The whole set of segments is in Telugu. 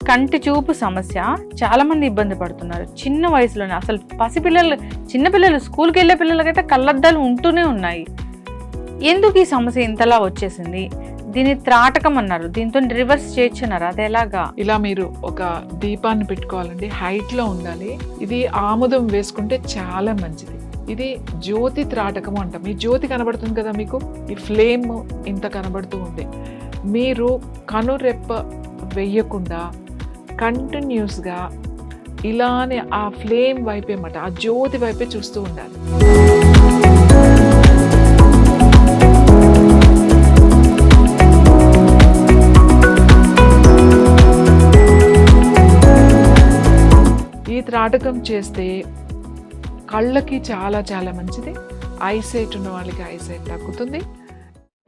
కంటి చూపు సమస్య చాలా మంది ఇబ్బంది పడుతున్నారు చిన్న వయసులోనే. అసలు పసిపిల్లలు, చిన్నపిల్లలు, స్కూల్కి వెళ్ళే పిల్లలకైతే కళ్ళద్దాలు ఉంటూనే ఉన్నాయి. ఎందుకు ఈ సమస్య ఇంతలా వచ్చేసింది? దీన్ని త్రాటకం అన్నారు, దీంతో రివర్స్ చేయొచ్చు అన్నారు. అది ఎలాగా? ఇలా మీరు ఒక దీపాన్ని పెట్టుకోవాలండి, హైట్ లో ఉండాలి. ఇది ఆముదం వేసుకుంటే చాలా మంచిది. ఇది జ్యోతి త్రాటకం అంటాం. ఈ జ్యోతి కనబడుతుంది కదా మీకు, ఈ ఫ్లేమ్ ఇంత కనబడుతూ ఉంది. మీరు కనురెప్ప వెయ్యకుండా కంటిన్యూస్గా ఇలానే ఆ ఫ్లేమ్ వైపే మాట, ఆ జ్యోతి వైపే చూస్తూ ఉండాలి. ఈ త్రాటకం చేస్తే కళ్ళకి చాలా చాలా మంచిది. ఐసైట్ ఉన్న వాళ్ళకి ఐసైట్ తగ్గుతుంది.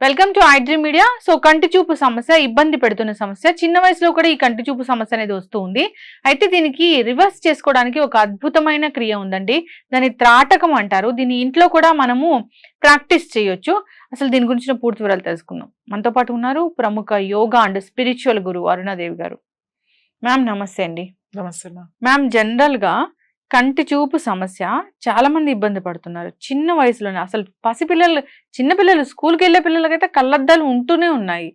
Welcome to iDream media. So కంటి చూపు సమస్య ఇబ్బంది పెడుతున్న సమస్య. చిన్న వయసులో కూడా ఈ కంటి చూపు సమస్య అనేది వస్తూ ఉంది. అయితే దీనికి రివర్స్ చేసుకోవడానికి ఒక అద్భుతమైన క్రియ ఉందండి. దాన్ని త్రాటకం అంటారు. దీన్ని ఇంట్లో కూడా మనము ప్రాక్టీస్ చేయొచ్చు. అసలు దీని గురించిన పూర్తి వివరాలు తెలుసుకుందాం. మనతో పాటు ఉన్నారు ప్రముఖ యోగా అండ్ స్పిరిచువల్ గురువు అరుణాదేవి గారు. మ్యామ్ నమస్తే అండి. నమస్తే మ్యామ్, జనరల్ గా కంటి చూపు సమస్య చాలా మంది ఇబ్బంది పడుతున్నారు చిన్న వయసులోనే. అసలు పసిపిల్లలు, చిన్నపిల్లలు, స్కూల్కి వెళ్ళే పిల్లలకైతే కళ్ళద్దాలు ఉంటూనే ఉన్నాయి.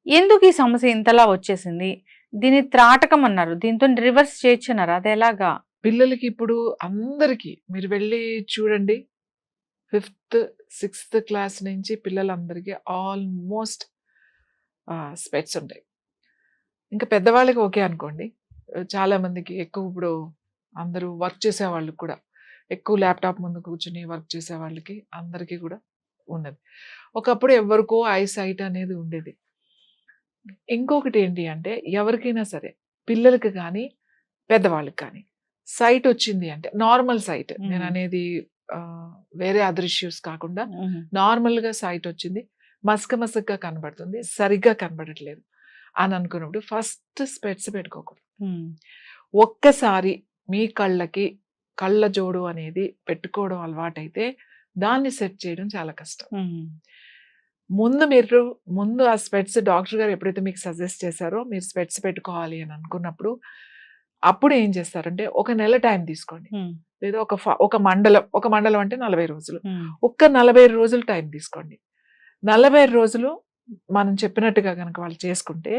ఎందుకు ఈ సమస్య ఇంతలా వచ్చేసింది? దీన్ని త్రాటకం అన్నారు, దీంతో రివర్స్ చేయొచ్చు అన్నారు. అది ఎలాగా? పిల్లలకి ఇప్పుడు అందరికీ మీరు వెళ్ళి చూడండి, 5th 6th క్లాస్ నుంచి పిల్లలందరికీ ఆల్మోస్ట్ స్పెట్స్ ఉంటాయి. ఇంకా పెద్దవాళ్ళకి ఓకే అనుకోండి. చాలా మందికి ఎక్కువ ఇప్పుడు అందరూ వర్క్ చేసే వాళ్ళకి కూడా, ఎక్కువ ల్యాప్టాప్ ముందు కూర్చుని వర్క్ చేసే వాళ్ళకి అందరికీ కూడా ఉన్నది. ఒకప్పుడు ఎవరికో ఐ సైట్ అనేది ఉండేది. ఇంకొకటి ఏంటి అంటే, ఎవరికైనా సరే పిల్లలకి కానీ పెద్దవాళ్ళకి కానీ సైట్ వచ్చింది అంటే నార్మల్ సైట్, నేను అనేది వేరే అదర్ ఇష్యూస్ కాకుండా నార్మల్గా సైట్ వచ్చింది, మసకగా కనబడుతుంది, సరిగ్గా కనబడట్లేదు అని అనుకున్నప్పుడు ఫస్ట్ స్పెట్స్ పెట్టుకోకూడదు. ఒక్కసారి మీ కళ్ళకి కళ్ళ జోడు అనేది పెట్టుకోవడం అలవాటైతే దాన్ని సెట్ చేయడం చాలా కష్టం. ముందు ఆ స్పెట్స్ డాక్టర్ గారు ఎప్పుడైతే మీకు సజెస్ట్ చేశారో మీరు స్పెట్స్ పెట్టుకోవాలి అని అనుకున్నప్పుడు, అప్పుడు ఏం చేస్తారంటే ఒక నెల టైం తీసుకోండి, లేదా ఒక మండలం అంటే 40 రోజులు, ఒక్క 40 రోజులు టైం తీసుకోండి. 40 రోజులు మనం చెప్పినట్టుగా కనుక వాళ్ళు చేసుకుంటే,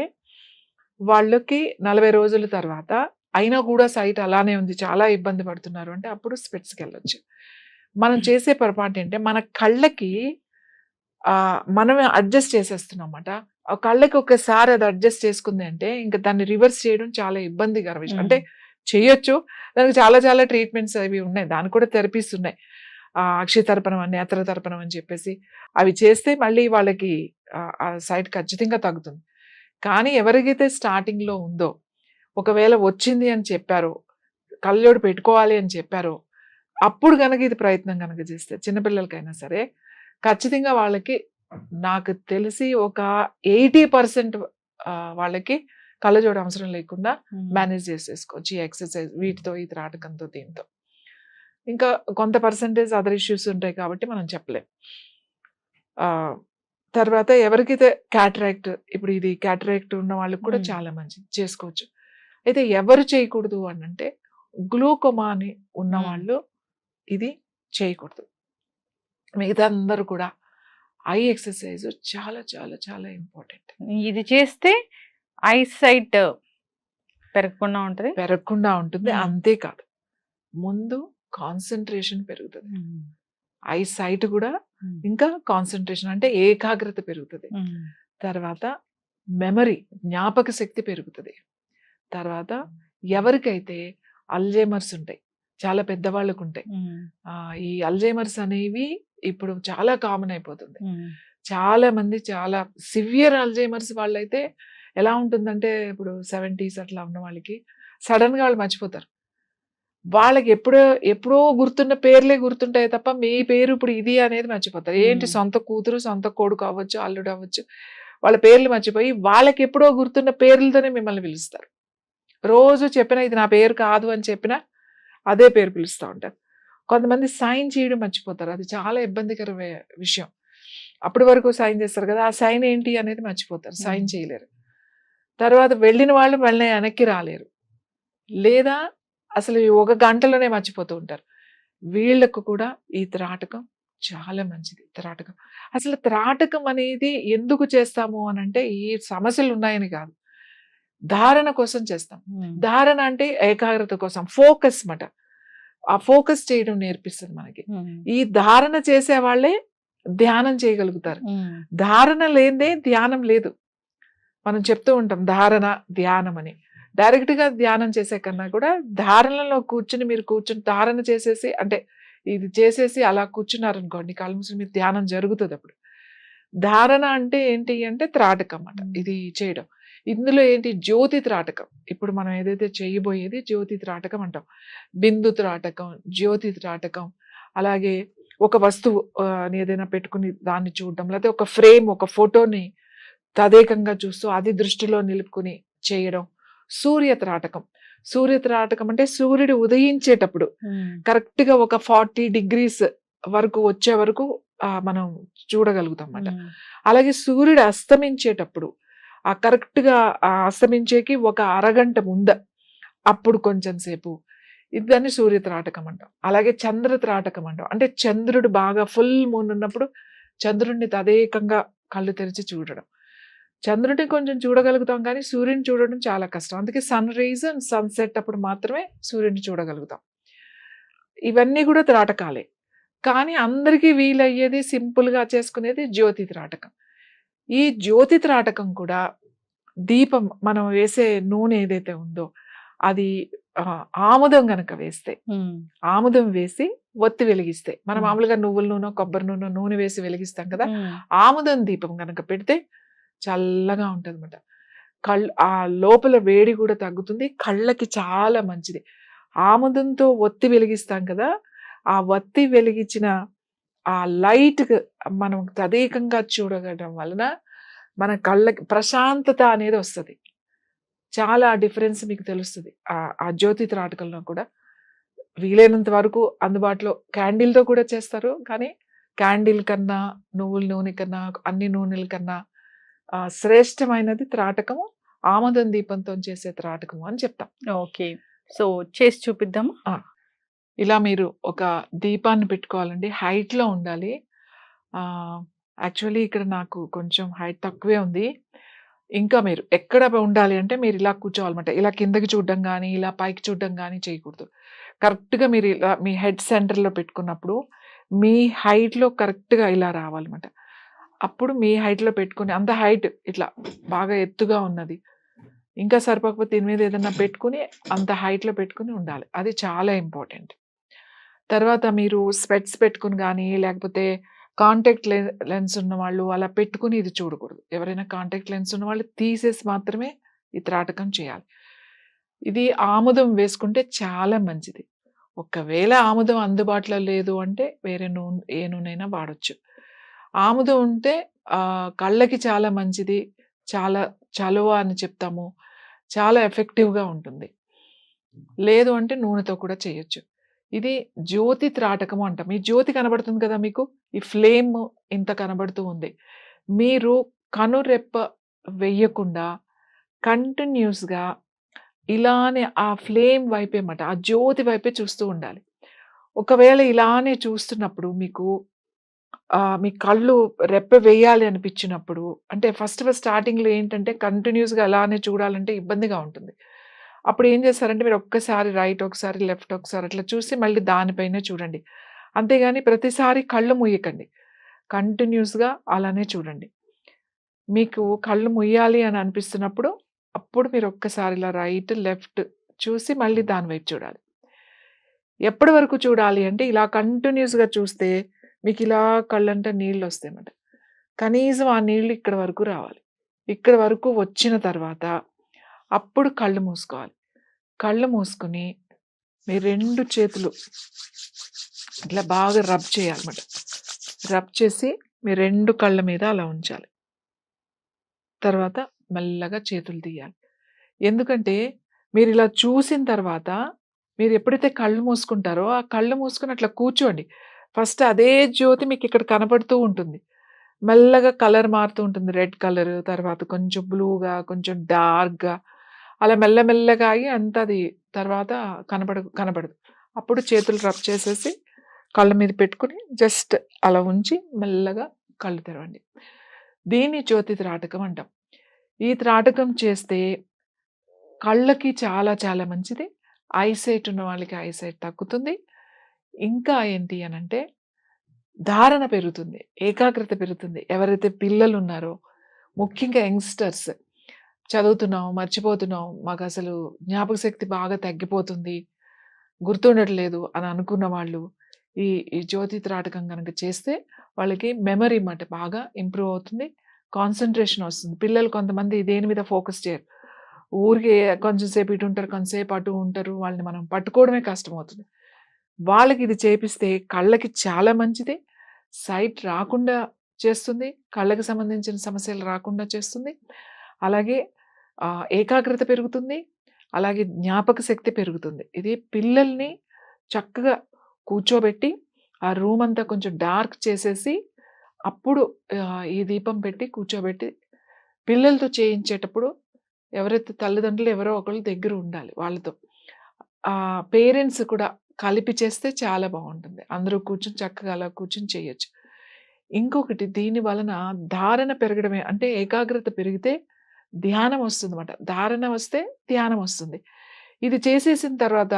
వాళ్ళకి 40 రోజుల తర్వాత అయినా కూడా సైట్ అలానే ఉంది, చాలా ఇబ్బంది పడుతున్నారు అంటే అప్పుడు స్పెట్స్కి వెళ్ళొచ్చు. మనం చేసే పొరపాటు ఏంటంటే, మన కళ్ళకి మనమే అడ్జస్ట్ చేసేస్తున్నాం అన్నమాట. ఆ కళ్ళకి ఒకసారి అది అడ్జస్ట్ చేసుకుంది అంటే ఇంకా దాన్ని రివర్స్ చేయడం చాలా ఇబ్బందికర విషయం. అంటే చేయొచ్చు, దానికి చాలా చాలా ట్రీట్మెంట్స్ అవి ఉన్నాయి, దానికి కూడా థెరపీస్ ఉన్నాయి. అక్షితర్పణం అని, నేత్రతర్పణం అని చెప్పేసి అవి చేస్తే మళ్ళీ వాళ్ళకి ఆ సైట్ ఖచ్చితంగా తగ్గుతుంది. కానీ ఎవరికైతే స్టార్టింగ్లో ఉందో, ఒకవేళ వచ్చింది అని చెప్పారో, కళ్ళజోడు పెట్టుకోవాలి అని చెప్పారో, అప్పుడు కనుక ఇది ప్రయత్నం కనుక చేస్తే చిన్నపిల్లలకైనా సరే ఖచ్చితంగా వాళ్ళకి, నాకు తెలిసి ఒక 80% వాళ్ళకి కళ్ళజోడు అవసరం లేకుండా మేనేజ్ చేసేసుకోవచ్చు ఈ ఎక్సర్సైజ్, వీటితో, ఈ త్రాటకంతో, దీంతో. ఇంకా కొంత పర్సంటేజ్ అదర్ ఇష్యూస్ ఉంటాయి కాబట్టి మనం చెప్పలేం. తర్వాత ఎవరికైతే క్యాటరాక్ట్, ఇప్పుడు ఇది క్యాటరాక్ట్ ఉన్న వాళ్ళకి కూడా చాలా మంచిది, చేసుకోవచ్చు. అయితే ఎవరు చేయకూడదు అని అంటే, గ్లూకోమా అని ఉన్నవాళ్ళు ఇది చేయకూడదు. మిగతా అందరూ కూడా ఐ ఎక్సర్సైజ్ చాలా చాలా చాలా ఇంపార్టెంట్. ఇది చేస్తే ఐ సైట్ పెరగకుండా ఉంటుంది. అంతేకాదు, ముందు కాన్సన్ట్రేషన్ పెరుగుతుంది. ఐ సైట్ కూడా ఇంకా కాన్సన్ట్రేషన్ అంటే ఏకాగ్రత పెరుగుతుంది. తర్వాత మెమరీ, జ్ఞాపక శక్తి పెరుగుతుంది. తర్వాత ఎవరికైతే అల్జైమర్స్ ఉంటాయి, చాలా పెద్దవాళ్ళకు ఉంటాయి, ఈ అల్జైమర్స్ అనేవి ఇప్పుడు చాలా కామన్ అయిపోతుంది. చాలా మంది చాలా సివియర్ అల్జైమర్స్ వాళ్ళైతే ఎలా ఉంటుందంటే, ఇప్పుడు 70s అట్లా ఉన్న వాళ్ళకి సడన్గా వాళ్ళు మర్చిపోతారు. వాళ్ళకి ఎప్పుడో గుర్తున్న పేర్లే గుర్తుంటాయి తప్ప మీ పేరు ఇప్పుడు ఇది అనేది మర్చిపోతారు. ఏంటి, సొంత కూతురు, సొంత కొడుకు అవ్వచ్చు, అల్లుడు అవ్వచ్చు, వాళ్ళ పేర్లు మర్చిపోయి వాళ్ళకి ఎప్పుడో గుర్తున్న పేర్లతోనే మిమ్మల్ని పిలుస్తారు. రోజు చెప్పినా ఇది నా పేరు కాదు అని చెప్పినా అదే పేరు పిలుస్తూ ఉంటారు. కొంతమంది సైన్ చేయడం మర్చిపోతారు, అది చాలా ఇబ్బందికర విషయం. అప్పటి వరకు సైన్ చేస్తారు కదా, ఆ సైన్ ఏంటి అనేది మర్చిపోతారు, సైన్ చేయలేరు. తర్వాత వెళ్ళిన వాళ్ళు మళ్ళీ వెనక్కి రాలేరు. లేదా అసలు ఈ ఒక గంటలోనే మర్చిపోతూ ఉంటారు. వీళ్ళకు కూడా ఈ త్రాటకం చాలా మంచిది. త్రాటకం. అసలు త్రాటకం అనేది ఎందుకు చేస్తాము అనంటే, ఈ సమస్యలున్నాయని కాదు. ధారణ కోసం చేస్తాం. ధారణ అంటే ఏకాగ్రత కోసం. ఫోకస్ మాట. ఆ ఫోకస్ చేయడం నేర్పిస్తది మనకి. ఈ ధారణ చేసేవాళ్ళే ధ్యానం చేయగలుగుతారు. ధారణ లేనిదే ధ్యానం లేదు. మనం చెప్తూ ఉంటాం ధారణ, ధ్యానం అని. డైరెక్ట్‌గా ధ్యానం చేసే కన్నా కూడా ధారణలో మీరు కూర్చొని ధారణ చేసేసి అంటే ఇది చేసేసి అలా కూర్చున్నారనుకోండి కళ్ళు మూసుకొని మీకు ధ్యానం జరుగుతదప్పుడు. ధారణ అంటే ఏంటి అంటే త్రాటకం అన్నమాట. ఇది చేయడం. ఇందులో ఏంటి జ్యోతి త్రాటకం. ఇప్పుడు మనం ఏదైతే చేయబోయేది జ్యోతి త్రాటకం అంటాం. బిందు త్రాటకం, జ్యోతి త్రాటకం, అలాగే ఒక వస్తువు ఏదైనా పెట్టుకుని దాన్ని చూడడం, లేకపోతే ఒక ఫ్రేమ్, ఒక ఫోటోని తదేకంగా చూస్తూ అది దృష్టిలో నిలుపుకుని చేయడం. సూర్య త్రాటకం. సూర్య త్రాటకం అంటే సూర్యుడు ఉదయించేటప్పుడు కరెక్ట్‌గా ఒక 40 డిగ్రీస్ వరకు వచ్చే వరకు మనం చూడగలుగుతాం అన్నమాట. అలాగే సూర్యుడు అస్తమించేటప్పుడు కరెక్ట్‌గా అస్తమించేకి ఒక అరగంట అప్పుడు కొంచెం సేపు దాన్ని సూర్య త్రాటకం అంటాం. అలాగే చంద్ర త్రాటకం అంటాం. అంటే చంద్రుడు బాగా ఫుల్ మూన్ ఉన్నప్పుడు చంద్రుడిని తదేకంగా కళ్ళు తెరిచి చూడడం. చంద్రుడిని కొంచెం చూడగలుగుతాం కానీ సూర్యుని చూడడం చాలా కష్టం. అందుకే సన్ రైజ్ అండ్ సన్సెట్ అప్పుడు మాత్రమే సూర్యుని చూడగలుగుతాం. ఇవన్నీ కూడా త్రాటకాలే. కానీ అందరికీ వీలయ్యేది సింపుల్‌గా చేసుకునేది జ్యోతి త్రాటకం. ఈ జ్యోతి త్రాటకం కూడా దీపం మనం వేసే నూనె ఏదైతే ఉందో అది ఆముదం గనక వేస్తే, ఆముదం వేసి ఒత్తి వెలిగిస్తే, మనం మామూలుగా నువ్వుల నూనె, కొబ్బరి నూనె వేసి వెలిగిస్తాం కదా, ఆముదం దీపం గనక పెడితే చల్లగా ఉంటదన్నమాట. ఆ లోపల వేడి కూడా తగ్గుతుంది. కళ్ళకి చాలా మంచిది. ఆముదంతో ఒత్తి వెలిగిస్తాం కదా, ఆ ఒత్తి వెలిగించిన ఆ లైట్ మనం తదేకంగా చూడగడం వలన మన కళ్ళకి ప్రశాంతత అనేది వస్తది. చాలా డిఫరెన్స్ మీకు తెలుస్తది. ఆ జ్యోతి త్రాటకంలో కూడా వీలైనంత వరకు అందుబాటులో క్యాండిల్‌తో కూడా చేస్తారు. కానీ క్యాండిల్ కన్నా, నువ్వుల నూనె కన్నా, అన్ని నూనెల కన్నా శ్రేష్టమైనది త్రాటకము. ఆముదం దీపంతో చేసే త్రాటకము అని చెప్తాం. ఓకే. సో చేసి చూపిద్దామా? ఇలా మీరు ఒక దీపాన్ని పెట్టుకోవాలండి. హైట్‌లో ఉండాలి. యాక్చువల్లీ ఇక్కడ నాకు కొంచెం హైట్ తక్కువే ఉంది. ఇంకా మీరు ఎక్కడ ఉండాలి అంటే మీరు ఇలా కూర్చోవాలన్నమాట. ఇలా కిందకి చూడడం గానీ, ఇలా పైకి చూడడం గానీ చేయకూడదు. కరెక్ట్‌గా మీరు ఇలా మీ హెడ్ సెంటర్‌లో పెట్టుకున్నప్పుడు మీ హైట్‌లో కరెక్ట్‌గా ఇలా రావాలన్నమాట. అప్పుడు మీ హైట్‌లో పెట్టుకొని అంత హైట్ ఇట్లా బాగా ఎత్తుగా ఉన్నది. ఇంకా సరిపోకపోతే దీని మీద ఏదన్నా పెట్టుకొని అంత హైట్‌లో పెట్టుకొని ఉండాలి. అది చాలా ఇంపార్టెంట్. తర్వాత మీరు స్పెట్స్ పెట్టుకొని గానీ, లేకపోతే కాంటాక్ట్ లెన్స్ ఉన్నవాళ్ళు అలా పెట్టుకొని ఇది చూడకూడదు. ఎవరైనా కాంటాక్ట్ లెన్స్ ఉన్నవాళ్ళు తీసేసి మాత్రమే ఈ త్రాటకం చేయాలి. ఇది ఆముదం వేసుకుంటే చాలా మంచిది. ఒకవేళ ఆముదం అందుబాటులో లేదు అంటే వేరే ఏ నూనెైనా వాడొచ్చు. ఆముదం ఉంటే కళ్ళకి చాలా మంచిది. చాలా చలువ అని చెప్తాము. చాలా ఎఫెక్టివ్‌గా ఉంటుంది. లేదు అంటే నూనెతో కూడా చేయొచ్చు. ఇది జ్యోతి త్రాటకము అంటాం. ఈ జ్యోతి కనబడుతుంది కదా మీకు. ఈ ఫ్లేమ్ ఇంత కనబడుతూ ఉంది. మీరు కనురెప్ప వెయ్యకుండా కంటిన్యూస్‌గా ఇలానే ఆ ఫ్లేమ్ వైపే మాట, ఆ జ్యోతి వైపే చూస్తూ ఉండాలి. ఒకవేళ ఇలానే చూస్తున్నప్పుడు మీకు మీ కళ్ళు రెప్ప వేయాలి అనిపించినప్పుడు అంటే ఫస్ట్ స్టార్టింగ్‌లో ఏంటంటే కంటిన్యూస్‌గా అలానే చూడాలంటే ఇబ్బందిగా ఉంటుంది. అప్పుడు ఏం చేస్తారంటే మీరు ఒక్కసారి రైట్, ఒకసారి లెఫ్ట్, ఒకసారి అట్లా చూసి మళ్ళీ దానిపైనే చూడండి. అంతేగాని ప్రతిసారి కళ్ళు మూయకండి. కంటిన్యూస్‌గా అలానే చూడండి. మీకు కళ్ళు ముయ్యాలి అని అనిపిస్తున్నప్పుడు అప్పుడు మీరు ఒక్కసారి ఇలా రైట్, లెఫ్ట్ చూసి మళ్ళీ దాని వైపు చూడాలి. ఎప్పటి వరకు చూడాలి అంటే ఇలా కంటిన్యూస్‌గా చూస్తే మీకు ఇలా కళ్ళంట నీళ్ళొస్తాయన్నమాట. కనీసం ఆ నీళ్ళు ఇక్కడి వరకు రావాలి. ఇక్కడి వరకు వచ్చిన తర్వాత అప్పుడు కళ్ళు మూసుకోవాలి. కళ్ళు మూసుకొని మీ 2 చేతులు ఇట్లా బాగా రబ్ చేయాలన్నమాట. రబ్ చేసి మీ 2 కళ్ళ మీద అలా ఉంచాలి. తర్వాత మెల్లగా చేతులు తీయాలి. ఎందుకంటే మీరు ఇలా చూసిన తర్వాత మీరు ఎప్పుడైతే కళ్ళు మూసుకుంటారో ఆ కళ్ళు మూసుకొని అట్లా కూర్చోండి. ఫస్ట్ అదే జ్యోతి మీకు ఇక్కడ కనపడుతూ ఉంటుంది. మెల్లగా కలర్ మారుతూ ఉంటుంది. రెడ్ కలర్, తర్వాత కొంచెం బ్లూగా, కొంచెం డార్క్‌గా అలా మెల్లమెల్లగా ఆగి అంతా అది తర్వాత కనపడదు. అప్పుడు చేతులు రబ్ చేసేసి కళ్ళ మీద పెట్టుకొని జస్ట్ అలా ఉంచి మెల్లగా కళ్ళు తెరవండి. దీన్ని జ్యోతి త్రాటకం అంటాం. ఈ త్రాటకం చేస్తే కళ్ళకి చాలా చాలా మంచిది. ఐసైట్ ఉన్న వాళ్ళకి ఐసైట్ తగ్గుతుంది. ఇంకా ఏంటి అనంటే ధారణ పెరుగుతుంది. ఏకాగ్రత పెరుగుతుంది. ఎవరైతే పిల్లలున్నారో ముఖ్యంగా యంగ్‌స్టర్స్ చదువుతున్నాం, మర్చిపోతున్నాం, మాకసలు జ్ఞాపక శక్తి బాగా తగ్గిపోతుంది, గుర్తుండట్లేదు అని అనుకున్న వాళ్ళు ఈ ఈ జ్యోతి త్రాటకం గనక చేస్తే వాళ్ళకి మెమరీ మాట బాగా ఇంప్రూవ్ అవుతుంది. కాన్సంట్రేషన్ వస్తుంది. పిల్లలు కొంతమంది దేని మీద ఫోకస్ చేయరు. ఊరికే కొంచెం సేపు ఇటు ఉంటారు, కొంచెంసేపు అటు ఉంటారు. వాళ్ళని మనం పట్టుకోవడమే కష్టమవుతుంది. వాళ్ళకి ఇది చేపిస్తే కళ్ళకి చాలా మంచిది. సైట్ రాకుండా చేస్తుంది. కళ్ళకి సంబంధించిన సమస్యలు రాకుండా చేస్తుంది. అలాగే ఏకాగ్రత పెరుగుతుంది. అలాగే జ్ఞాపక శక్తి పెరుగుతుంది. ఇది పిల్లల్ని చక్కగా కూర్చోబెట్టి ఆ రూమ్ అంతా కొంచెం డార్క్ చేసేసి అప్పుడు ఈ దీపం పెట్టి కూర్చోబెట్టి పిల్లలతో చేయించేటప్పుడు ఎవరైతే తల్లిదండ్రులు ఎవరో ఒకళ్ళు దగ్గర ఉండాలి వాళ్ళతో. పేరెంట్స్ కూడా కలిపి చేస్తే చాలా బాగుంటుంది. అందరూ కూర్చొని చక్కగా అలా కూర్చొని చేయొచ్చు. ఇంకొకటి దీని వలన ధారణ పెరగడమే అంటే ఏకాగ్రత పెరిగితే ధ్యానం వస్తుందన్నమాట. ధారణ వస్తే ధ్యానం వస్తుంది. ఇది చేసేసిన తర్వాత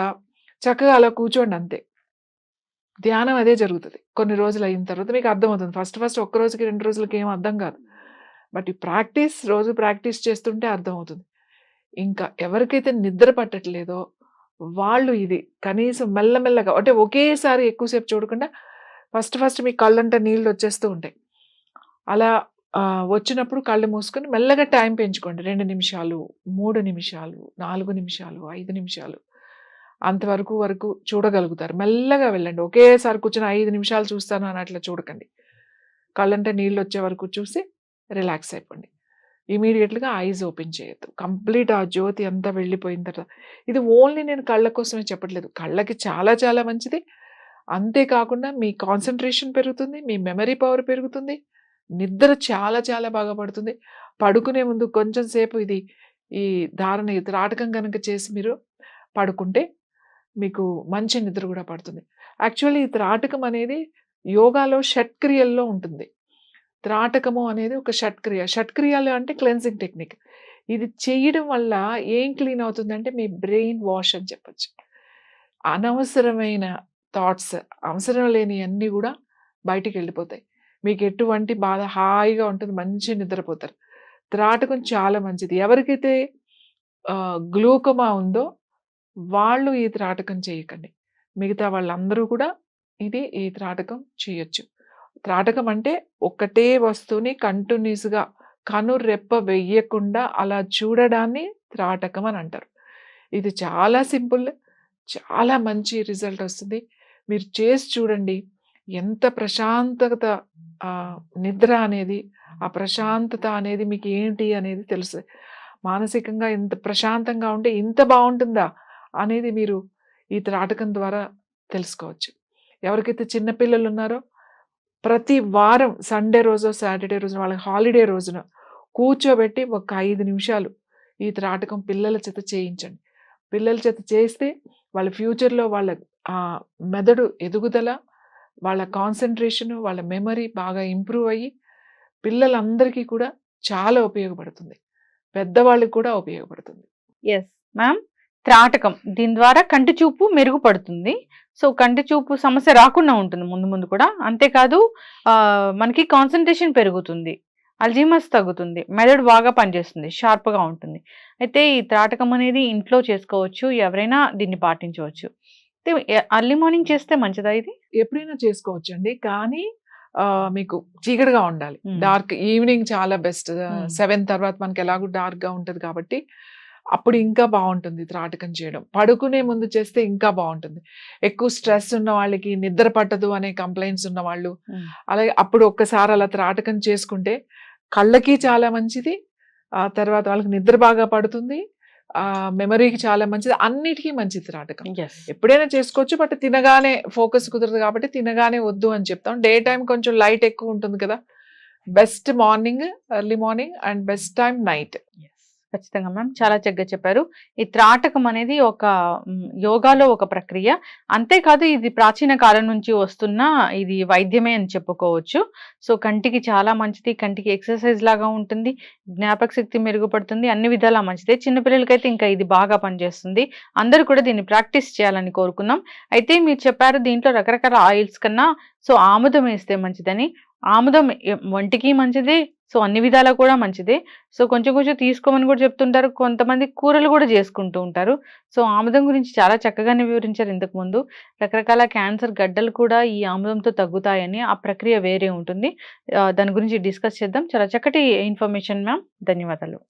చక్కగా అలా కూర్చోండి అంతే. ధ్యానం అదే జరుగుతది. కొన్ని రోజులు అయిన తర్వాత మీకు అర్థమవుతుంది. ఫస్ట్ ఒక్క రోజుకి 2 రోజులకి ఏం అర్థం కాదు. బట్ ఈ రోజు ప్రాక్టీస్ చేస్తుంటే అర్థమవుతుంది. ఇంకా ఎవరికైతే నిద్ర పట్టట్లేదో వాళ్ళు ఇది కనీసం మెల్లమెల్లగా అంటే ఒకేసారి ఎక్కువసేపు చూడకుండా ఫస్ట్ మీ కళ్ళంట నీళ్ళు వచ్చేస్తూ ఉంటాయి. అలా వచ్చినప్పుడు కళ్ళు మూసుకొని మెల్లగా టైం పెంచుకోండి. 2 నిమిషాలు, 3 నిమిషాలు, 4 నిమిషాలు, 5 నిమిషాలు వరకు చూడగలుగుతారు. మెల్లగా వెళ్ళండి. ఒకేసారి కూర్చొని 5 నిమిషాలు చూస్తాను అని అట్లా చూడకండి. కళ్ళంట నీళ్ళు వచ్చే వరకు చూసి రిలాక్స్ అయిపోండి. ఇమీడియట్‌గా ఐస్ ఓపెన్ చేయొద్దు. కంప్లీట్ ఆ జ్యోతి అంతా వెళ్ళిపోయిన తర్వాత ఇది ఓన్లీ నేను కళ్ళ కోసమే చెప్పట్లేదు. కళ్ళకి చాలా చాలా మంచిది. అంతే కాకుండా మీ కాన్సంట్రేషన్ పెరుగుతుంది. మీ మెమరీ పవర్ పెరుగుతుంది. నిద్ర చాలా చాలా బాగా పడుతుంది. పడుకునే ముందు కొంచెం సేపు ఈ త్రాటకం గనక చేసి మీరు పడుకుంటే మీకు మంచి నిద్ర కూడా పడుతుంది. యాక్చువల్లీ ఈ త్రాటకం అనేది యోగాలో షట్క్రియల్లో ఉంటుంది. త్రాటకము అనేది ఒక షట్క్రియ. షట్క్రియలు అంటే క్లెన్సింగ్ టెక్నిక్. ఇది చేయడం వల్ల ఏం క్లీన్ అవుతుందంటే మీ బ్రెయిన్ వాష్ అని చెప్పొచ్చు. అనవసరమైన థాట్స్, అవసరం లేనియన్నీ కూడా బయటికెళ్ళిపోతాయి. మీకు ఎటువంటి బాధ హాయిగా ఉంటుంది. మంచి నిద్రపోతారు. త్రాటకం చాలా మంచిది. ఎవరికైతే గ్లూకోమా ఉందో వాళ్ళు ఈ త్రాటకం చేయకండి. మిగతా వాళ్ళందరూ కూడా ఈ త్రాటకం చేయొచ్చు. త్రాటకం అంటే ఒకటే వస్తువుని కంటిన్యూస్‌గా కనురెప్ప వెయ్యకుండా అలా చూడడాన్ని త్రాటకం అని అంటారు. ఇది చాలా సింపుల్. చాలా మంచి రిజల్ట్ వస్తుంది. మీరు చేసి చూడండి. ఎంత ప్రశాంతత నిద్ర అనేది, ఆ ప్రశాంతత అనేది మీకు ఏంటి అనేది తెలుస్తది. మానసికంగా ఇంత ప్రశాంతంగా ఉంటే ఇంత బావుంటుందా అనేది మీరు ఈ త్రాటకం ద్వారా తెలుసుకోవచ్చు. ఎవరికైతే చిన్న పిల్లలు ఉన్నారో ప్రతి వారం సండే రోజో, సాటర్డే రోజున వాళ్ళకి హాలిడే రోజున కూర్చోబెట్టి ఒక 5 నిమిషాలు ఈ త్రాటకం పిల్లల చేత చేయించండి. పిల్లల చేత చేస్తే వాళ్ళ ఫ్యూచర్‌లో వాళ్ళ మెదడు ఎదుగుదల, వాళ్ళ కాన్సంట్రేషన్, వాళ్ళ మెమరీ బాగా ఇంప్రూవ్ అయ్యి పిల్లలందరికీ కూడా చాలా ఉపయోగపడుతుంది. పెద్దవాళ్ళకి కూడా ఉపయోగపడుతుంది. Yes ma'am. త్రాటకం దీని ద్వారా కంటి చూపు మెరుగుపడుతుంది. సో కంటి చూపు సమస్య రాకుండా ఉంటుంది ముందు కూడా. అంతేకాదు మనకి కాన్సంట్రేషన్ పెరుగుతుంది. అల్జీమర్స్ తగ్గుతుంది. మెదడు బాగా పనిచేస్తుంది. షార్ప్‌గా ఉంటుంది. అయితే ఈ త్రాటకం అనేది ఇంట్లో చేసుకోవచ్చు. ఎవరైనా దీన్ని పాటించవచ్చు. ఎర్లీ మార్నింగ్ చేస్తే మంచిదా ఇది? ఎప్పుడైనా చేసుకోవచ్చండి. కానీ మీకు చీకటిగా ఉండాలి. డార్క్ ఈవినింగ్ చాలా బెస్ట్. 7 తర్వాత మనకి ఎలాగో డార్క్‌గా ఉంటది కాబట్టి అప్పుడు ఇంకా బావుంటుంది త్రాటకం చేయడం. పడుకునే ముందు చేస్తే ఇంకా బావుంటుంది. ఎక్కువ స్ట్రెస్ ఉన్న వాళ్ళకి నిద్ర పట్టదు అనే కంప్లెయింట్స్ ఉన్నవాళ్ళు అలాగే అప్పుడు ఒక్కసారి అలా త్రాటకం చేసుకుంటే కళ్ళకి చాలా మంచిది. తర్వాత వాళ్ళకి నిద్ర బాగా పడుతుంది. మెమరీకి చాలా మంచిది. అన్నిటికీ మంచిది త్రాటకం. ఎప్పుడైనా చేసుకోవచ్చు. బట్ తినగానే ఫోకస్ కుదరదు కాబట్టి తినగానే వద్దు అని చెప్తాం. డే టైమ్ కొంచెం లైట్ ఎక్కువ ఉంటుంది కదా! Best morning, early morning and best time night. ఖచ్చితంగా మ్యామ్, చాలా చక్కగా చెప్పారు. ఈ త్రాటకం అనేది ఒక యోగాలో ఒక ప్రక్రియ. అంతేకాదు ఇది ప్రాచీన కాలం నుంచి వస్తున్న ఇది వైద్యమే అని చెప్పుకోవచ్చు. సో కంటికి చాలా మంచిది, కంటికి ఎక్సర్సైజ్ లాగా ఉంటుంది, జ్ఞాపక శక్తి మెరుగుపడుతుంది, అన్ని విధాలా మంచిదే. చిన్నపిల్లలకైతే ఇంకా ఇది బాగా పనిచేస్తుంది. అందరూ కూడా దీన్ని ప్రాక్టీస్ చేయాలని కోరుకుందాం. అయితే మీరు చెప్పారు దీంట్లో రకరకాల ఆయిల్స్ కన్నా సో ఆముదం వేస్తే మంచిదని. ఆముదం ఒంటికి మంచిదే, సో అన్ని విధాలా కూడా మంచిదే. సో కొంచెం కొంచెం తీసుకోమని కూడా చెప్తుంటారు. కొంతమంది కూరలు కూడా చేసుకుంటూ ఉంటారు. సో ఆముదం గురించి చాలా చక్కగానే వివరించారు ఇంతకు ముందు. రకరకాల క్యాన్సర్ గడ్డలు కూడా ఈ ఆముదంతో తగ్గుతాయని, ఆ ప్రక్రియ వేరే ఉంటుంది. దాని గురించి డిస్కస్ చేద్దాం. చాలా చక్కటి ఇన్ఫర్మేషన్ మ్యామ్, ధన్యవాదాలు.